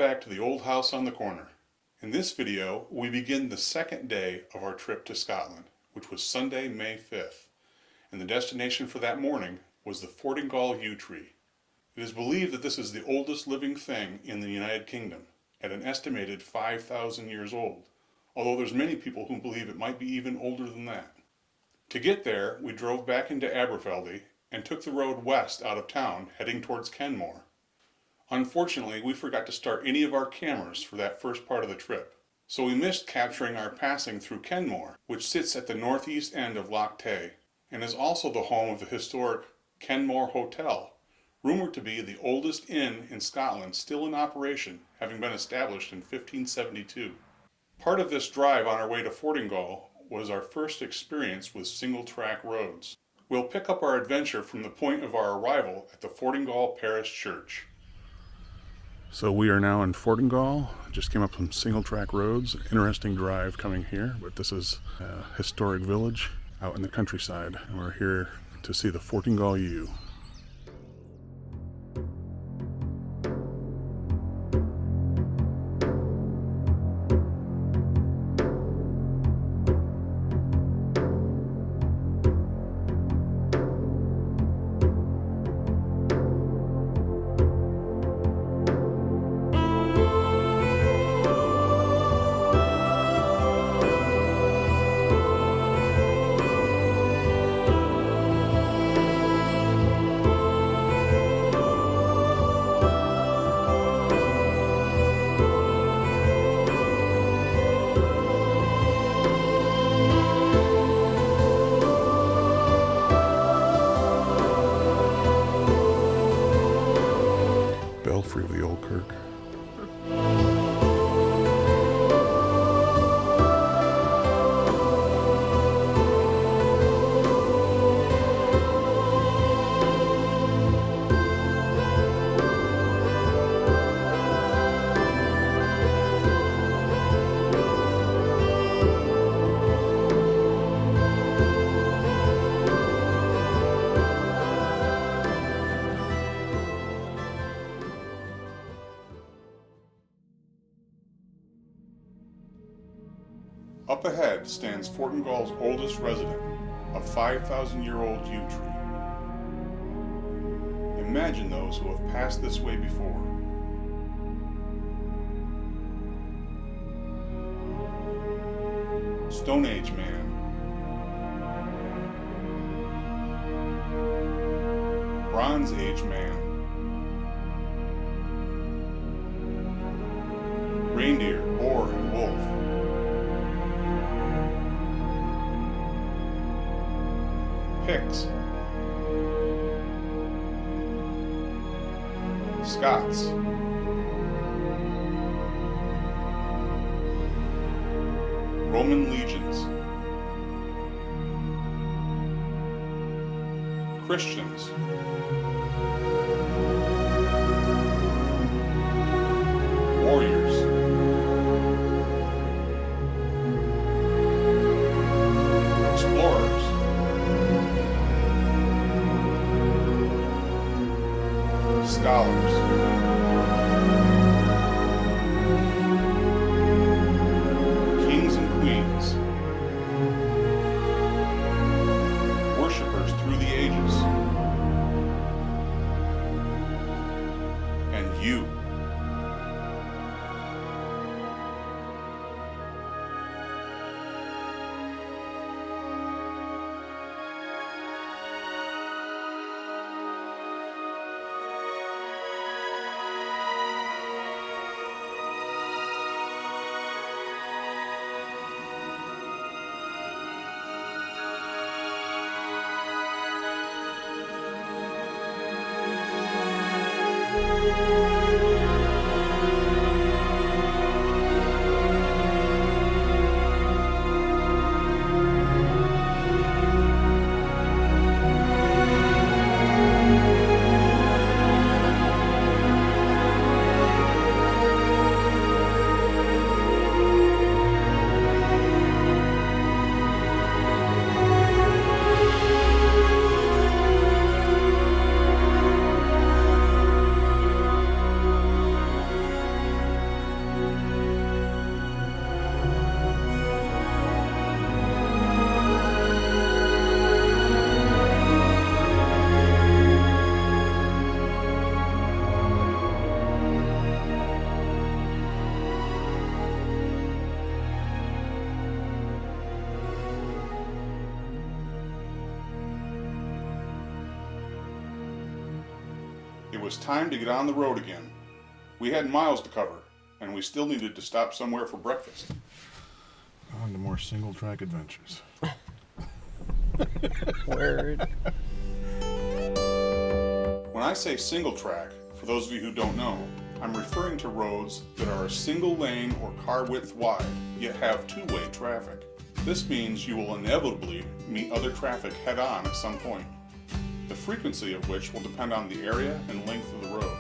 back to the old house on the corner. In this video, we begin the second day of our trip to Scotland, which was Sunday, May 5th, and the destination for that morning was the Fortingall yew tree. It is believed that this is the oldest living thing in the United Kingdom, at an estimated 5,000 years old, although there's many people who believe it might be even older than that. To get there, we drove back into Aberfeldy and took the road west out of town, heading towards Kenmore. Unfortunately, we forgot to start any of our cameras for that first part of the trip, so we missed capturing our passing through Kenmore, which sits at the northeast end of Loch Tay, and is also the home of the historic Kenmore Hotel, rumored to be the oldest inn in Scotland still in operation, having been established in 1572. Part of this drive on our way to Fortingall was our first experience with single-track roads. We'll pick up our adventure from the point of our arrival at the Fortingall Parish Church. So we are now in Fortingall. Just came up some single-track roads. Interesting drive coming here, but this is a historic village out in the countryside, and we're here to see the Fortingall yew. Belfry of the old kirk. Up ahead stands Fortingall's oldest resident, a 5,000-year-old yew tree. Imagine those who have passed this way before. Stone Age man. Bronze Age man. Reindeer, boar, and wolf. Picts, Scots, Roman legions, Christians, warriors, explorers, scholars, kings and queens, worshippers through the ages, and you. was time to get on the road again. We had miles to cover, and we still needed to stop somewhere for breakfast. On to more single-track adventures. Word. When I say single-track, for those of you who don't know, I'm referring to roads that are a single lane or car width wide, yet have two-way traffic. This means you will inevitably meet other traffic head-on at some point, the frequency of which will depend on the area and length of the road.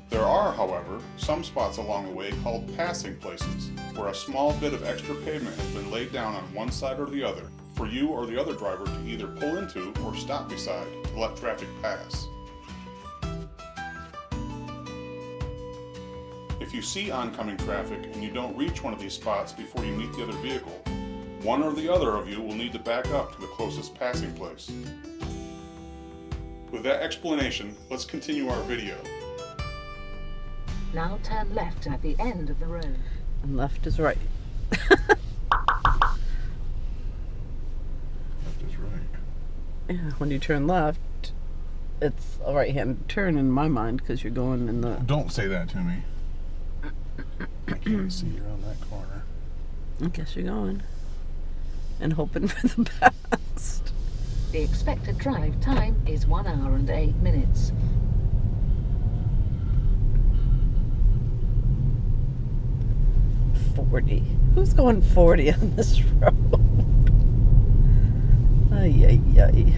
There are, however, some spots along the way called passing places, where a small bit of extra pavement has been laid down on one side or the other for you or the other driver to either pull into or stop beside to let traffic pass. If you see oncoming traffic and you don't reach one of these spots before you meet the other vehicle, one or the other of you will need to back up to the closest passing place. With that explanation, let's continue our video. Now turn left at the end of the road. And left is right. Left is right. Yeah, when you turn left, it's a right-hand turn in my mind because you're going in the... Don't say that to me. I can't see around that corner. I guess you're going. And hoping for the best. The expected drive time is 1 hour and 8 minutes. Who's going 40 on this road? Ay, ay, ay.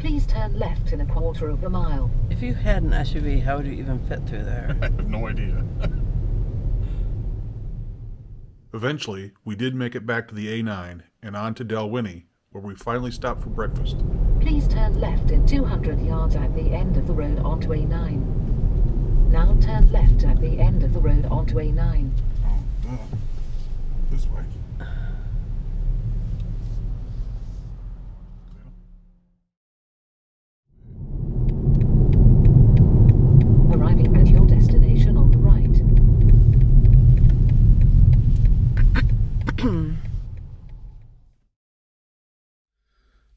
Please turn left in a quarter of a mile. If you had an SUV, how would you even fit through there? I have no idea. Eventually, we did make it back to the A9 and on to Dalwhinnie, where we finally stopped for breakfast. Please turn left in 200 yards at the end of the road onto A9. Now turn left at the end of the road onto A9. Oh, duh. This way. Arriving at your destination on the right.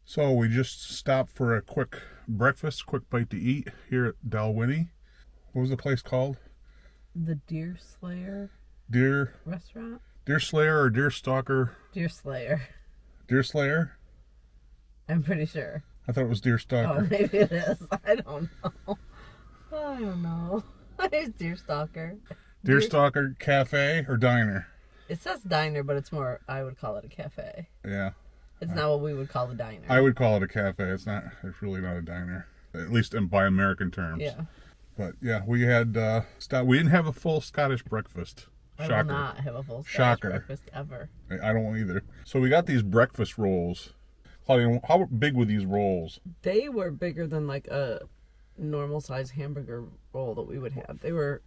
So we just stopped for a quick breakfast, quick bite to eat here at Dalwhinnie. What was the place called? The Deer Slayer Deer restaurant? Slayer or Deerstalker? Deer Slayer. Deer Slayer? I'm pretty sure. I thought it was Deerstalker. Oh, maybe it is. I don't know. I don't know. It's Deerstalker. Deerstalker Cafe or Diner? It says diner, but it's more, I would call it a cafe. Yeah. It's not what we would call a diner. I would call it a cafe. It's really not a diner. At least by American terms. Yeah. But yeah, we had, we didn't have a full Scottish breakfast. I Shocker. will not have a full Shocker. breakfast ever. I don't either. So we got these breakfast rolls. Claudia, how big were these rolls? They were bigger than like a normal size hamburger roll that we would have. They were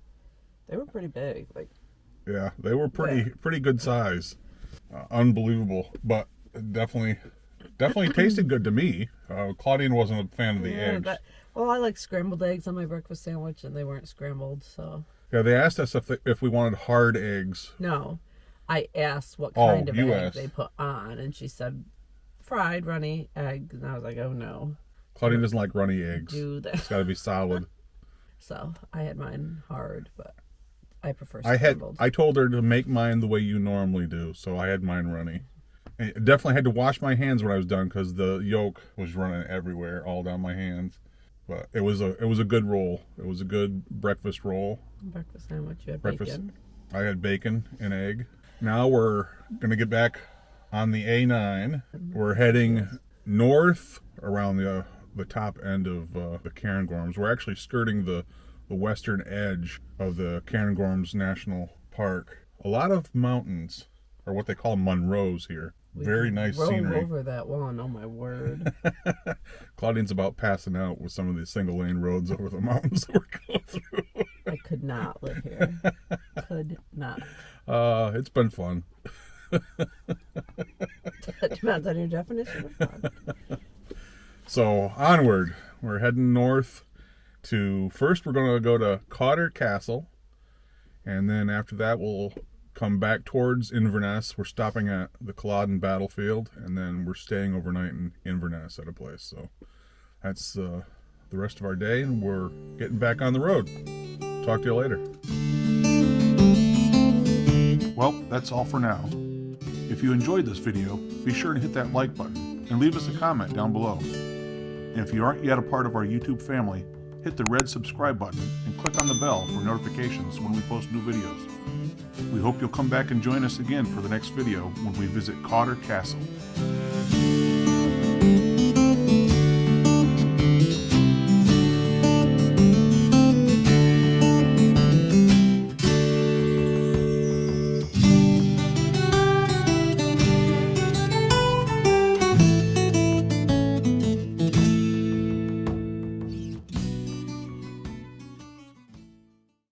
pretty big. Like, Yeah, they were pretty good size. Unbelievable, but definitely tasted good to me. Claudine wasn't a fan of the eggs. Well, I like scrambled eggs on my breakfast sandwich, and they weren't scrambled, so. Yeah, they asked us if we wanted hard eggs. No, I asked what kind of egg asked. they put on, and she said fried runny egg, and I was like, oh no. Claudine doesn't like runny eggs. Do that. It's got to be solid. So I had mine hard, but I prefer I scrambled. told her to make mine the way you normally do, so I had mine runny. I definitely had to wash my hands when I was done because the yolk was running everywhere, all down my hands. But it was a good roll. It was a good breakfast roll. Breakfast sandwich. You had Breakfast. bacon. I had bacon and egg. Now we're gonna get back on the A9. We're heading north around the top end of the Cairngorms. We're actually skirting the western edge of the Cairngorms National Park. A lot of mountains, or what they call Munros here. Very nice scenery. Over that one, oh my word. Claudine's about passing out with some of these single lane roads over the mountains that we're going through. I could not live here. Could not. It's been fun. Depends on your definition of fun. So onward, we're heading north to, first we're going to go to Cotter Castle, and then after that we'll come back towards Inverness. We're stopping at the Culloden Battlefield, and then we're staying overnight in Inverness at a place. So that's the rest of our day, and we're getting back on the road. Talk to you later. Well, that's all for now. If you enjoyed this video, be sure to hit that like button and leave us a comment down below. And if you aren't yet a part of our YouTube family, hit the red subscribe button and click on the bell for notifications when we post new videos. We hope you'll come back and join us again for the next video when we visit Cotter Castle.